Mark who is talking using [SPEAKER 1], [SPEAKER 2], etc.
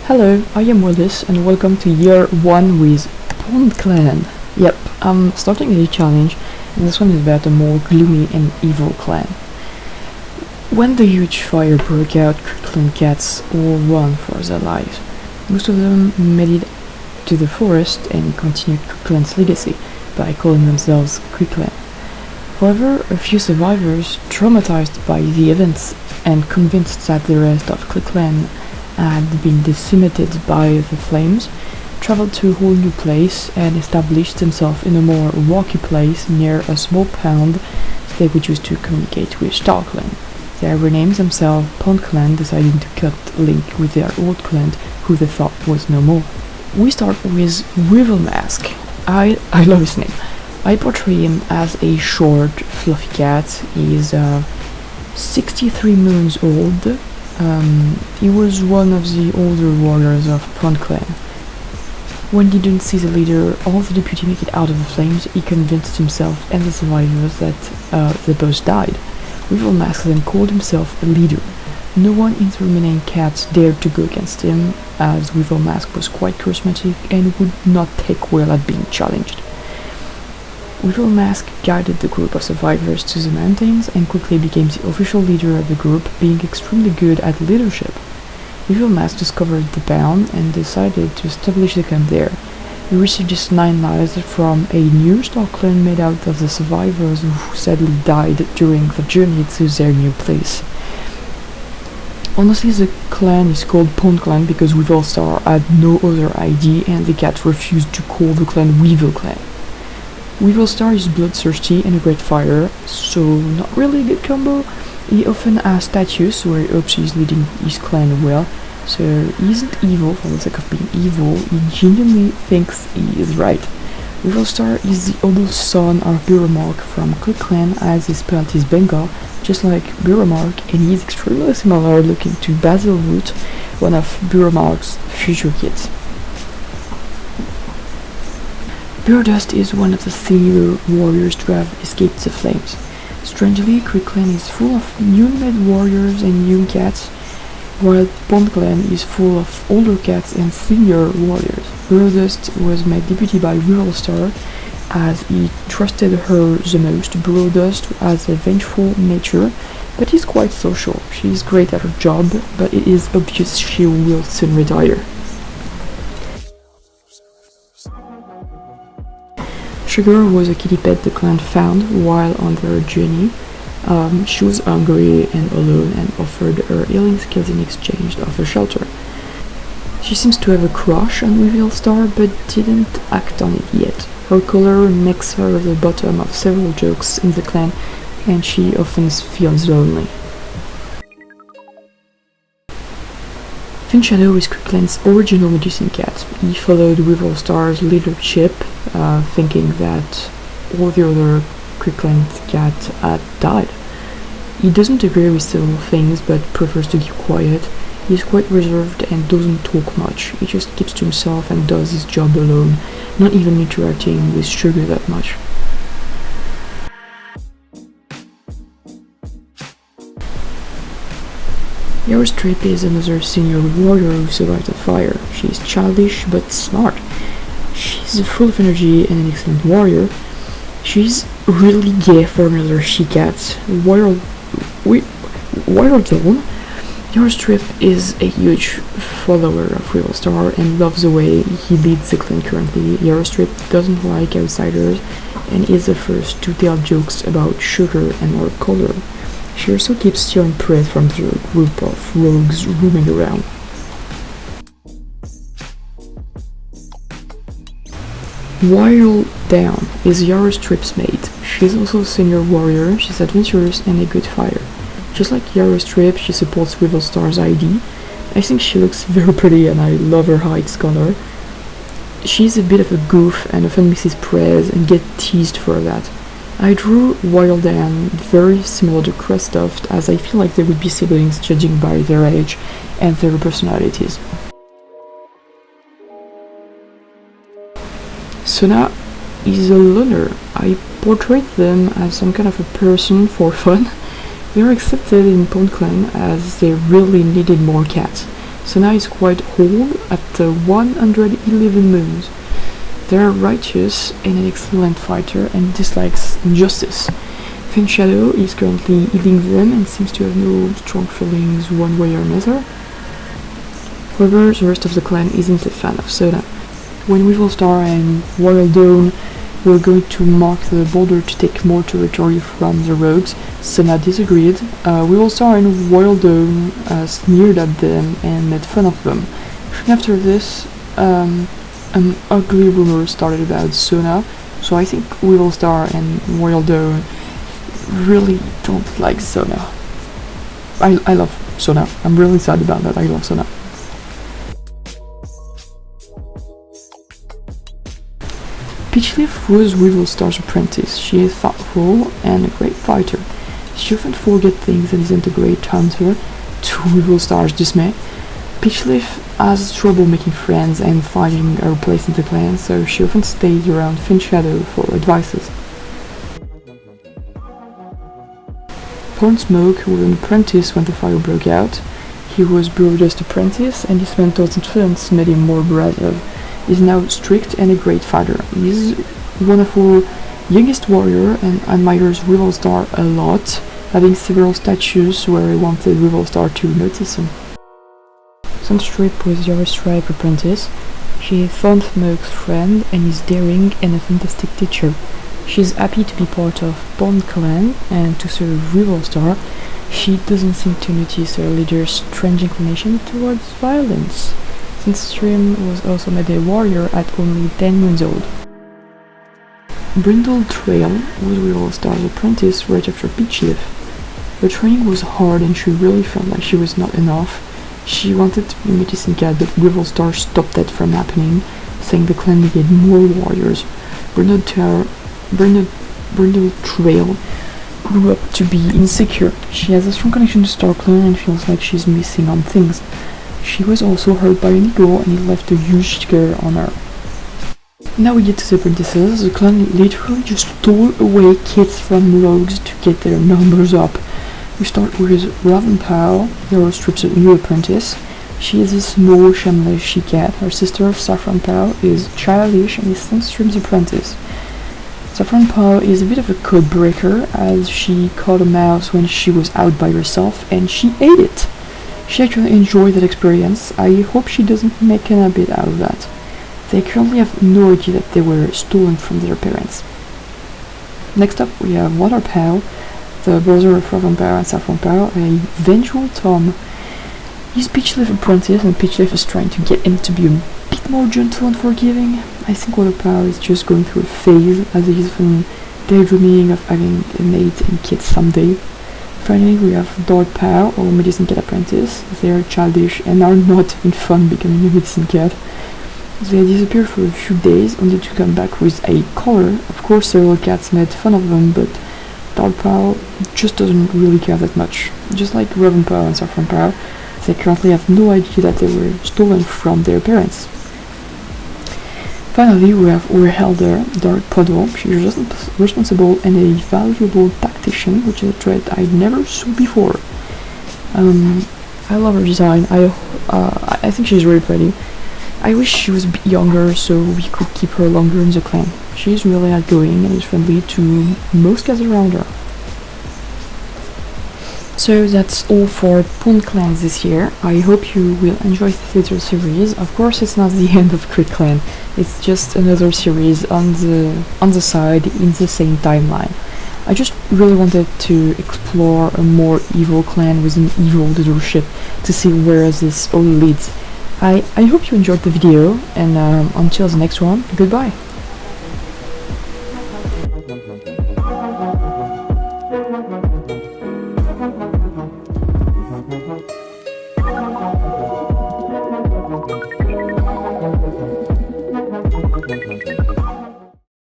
[SPEAKER 1] Hello, I am Willis and welcome to year 1 with PondClan. Yep, I'm starting a new challenge and this one is about a more gloomy and evil clan. When the huge fire broke out, Creekclan cats all ran for their lives. Most of them made it to the forest and continued Creekclan's legacy by calling themselves Creekclan. However, a few survivors, traumatized by the events and convinced that the rest of Creekclan had been decimated by the flames, traveled to a whole new place and established themselves in a more rocky place near a small pond they would use to communicate with CLANGEN. They renamed themselves PondClan, deciding to cut link with their old clan who they thought was no more. We start with Weevil Mask. I love his name. I portray him as a short, fluffy cat. He's 63 months old. He was one of the older warriors of PondClan. When he didn't see the leader or the deputy make it out of the flames, he convinced himself and the survivors that they both died. Weevil Mask then called himself a leader. No one in the remaining cats dared to go against him, as Weevil Mask was quite charismatic and would not take well at being challenged. Weevil Mask guided the group of survivors to the mountains and quickly became the official leader of the group, being extremely good at leadership. Weevil Mask discovered the town and decided to establish the camp there. He received just 9 lives from a new star clan made out of the survivors who sadly died during the journey to their new place. Honestly, the clan is called PondClan because Weevil Star had no other ID and the cats refused to call the clan Weevil Clan. Weevil Star is bloodthirsty and a great fighter, so not really a good combo. He often has status where he hopes he's leading his clan well, so he isn't evil for the sake of being evil, he genuinely thinks he is right. Weevil Star is the oldest son of Buremark from Creekclan, as his parent is Bengal, just like Buremark, and he is extremely similar looking to Basil Root, one of Buremark's future kids. Birdust is one of the senior warriors to have escaped the flames. Strangely, Creekclan is full of newly-made warriors and young cats, while PondClan is full of older cats and senior warriors. Birdust was made deputy by Weevil Star, as he trusted her the most. Birdust has a vengeful nature, but is quite social. She is great at her job, but it is obvious she will soon retire. Sugar was a kitty pet the clan found while on their journey. She was hungry and alone and offered her healing skills in exchange of a shelter. She seems to have a crush on Weevil Star but didn't act on it yet. Her color makes her the bottom of several jokes in the clan and she often feels lonely. Finshadow is Creekclan's original medicine cat. He followed Weevil Star's leadership, thinking that all the other Creekclan cats had died. He doesn't agree with several things, but prefers to keep quiet. He is quite reserved and doesn't talk much. He just keeps to himself and does his job alone, not even interacting with Sugar that much. Strip is another senior warrior who survived the fire. She is childish but smart. She's full of energy and an excellent warrior. She's really gay for another she-cat. Wildon. Strip is a huge follower of Weevil Star and loves the way he leads the clan currently. Strip doesn't like outsiders and is the first to tell jokes about Sugar and her color. She also keeps stealing prey from the group of rogues roaming around. Wildon is Strip's mate. She's also a senior warrior, she's adventurous and a good fighter. Just like Strip, she supports Weevil Star's ID. I think she looks very pretty and I love her height color. She's a bit of a goof and often misses prey and gets teased for that. I drew Wildon very similar to Kristoff, as I feel like they would be siblings judging by their age and their personalities. Sona is a loner. I portrayed them as some kind of a person for fun. They were accepted in PondClan as they really needed more cats. Sona is quite old at 111 moons. They are righteous and an excellent fighter and dislikes injustice. Thin Shadow is currently healing them and seems to have no strong feelings one way or another. However, the rest of the clan isn't a fan of Sona. When Weevil Star and Royal Dawn were going to mark the border to take more territory from the rogues, Sona disagreed. Weevil Star and Royal Dawn sneered at them and made fun of them. Soon after this, an ugly rumor started about Sona, so I think Weevil Star and Royal Dawn really don't like Sona. I love Sona. I'm really sad about that. I love Sona. Peachleaf was Weevil Star's apprentice. She is thoughtful and a great fighter. She often forgets things and isn't a great hunter, to Weevil Star's dismay. Peachleaf has trouble making friends and finding her place in the clan, so she often stays around Thin Shadow for advices. Thornsmoke was an apprentice when the fire broke out. He was Broder's apprentice, and his mentor's influence made him more brave. He's now strict and a great fighter. He's one of our youngest warrior and admires Weevil Star a lot, having several statues where he wanted Weevil Star to notice him. Sunstrip was Yara Stripe apprentice. She is Thornsmoke's friend and is daring and a fantastic teacher. She is happy to be part of PondClan and to serve Weevil Star. She doesn't seem to notice her leader's strange inclination towards violence. Sunstream was also made a warrior at only 10 months old. Brindle Trail was Weevil Star's apprentice right after Peachleaf. Her training was hard and she really felt like she was not enough. She wanted to be Medicine Cat, but Weevil Star stopped that from happening, saying the clan needed more warriors. Brindle Trail grew up to be insecure. She has a strong connection to StarClan and feels like she's missing on things. She was also hurt by an eagle and it left a huge scar on her. Now we get to the apprentices. The clan literally just stole away kids from rogues to get their numbers up. We start with Ravenpow, Yellow Strip's new apprentice. She is a small, shameless she-cat. Her sister, Saffron Pow, is childish and is Sunstream's apprentice. Saffron Pow is a bit of a code breaker, as she caught a mouse when she was out by herself and she ate it. She actually enjoyed that experience. I hope she doesn't make an habit out of that. They currently have no idea that they were stolen from their parents. Next up we have Waterpow, the brother of Ravenpow and Saffron Pow, a vengeful Tom. He's Peachleaf's apprentice and Peachleaf is trying to get him to be a bit more gentle and forgiving. I think Waterpow is just going through a phase, as he's often daydreaming of having a mate and kids someday. Finally, we have Dogpow, or Medicine Cat apprentice. They are childish and are not having fun becoming a Medicine Cat. They disappear for a few days, only to come back with a collar. Of course, several cats made fun of them, but Dogpow just doesn't really care that much. Just like Ravenpow and Saffron Pow, they currently have no idea that they were stolen from their parents. Finally, we have our elder, Dark Puddle. She is responsible and a valuable tactician, which is a trait I never saw before. I love her design. I think she's really pretty. I wish she was a bit younger so we could keep her longer in the clan. She's really outgoing and is friendly to most cats around her. So that's all for PondClan this year. I hope you will enjoy this little series. Of course, it's not the end of Creekclan. It's just another series on the side in the same timeline. I just really wanted to explore a more evil clan with an evil leadership to see where this all leads. I hope you enjoyed the video, and until the next one, goodbye.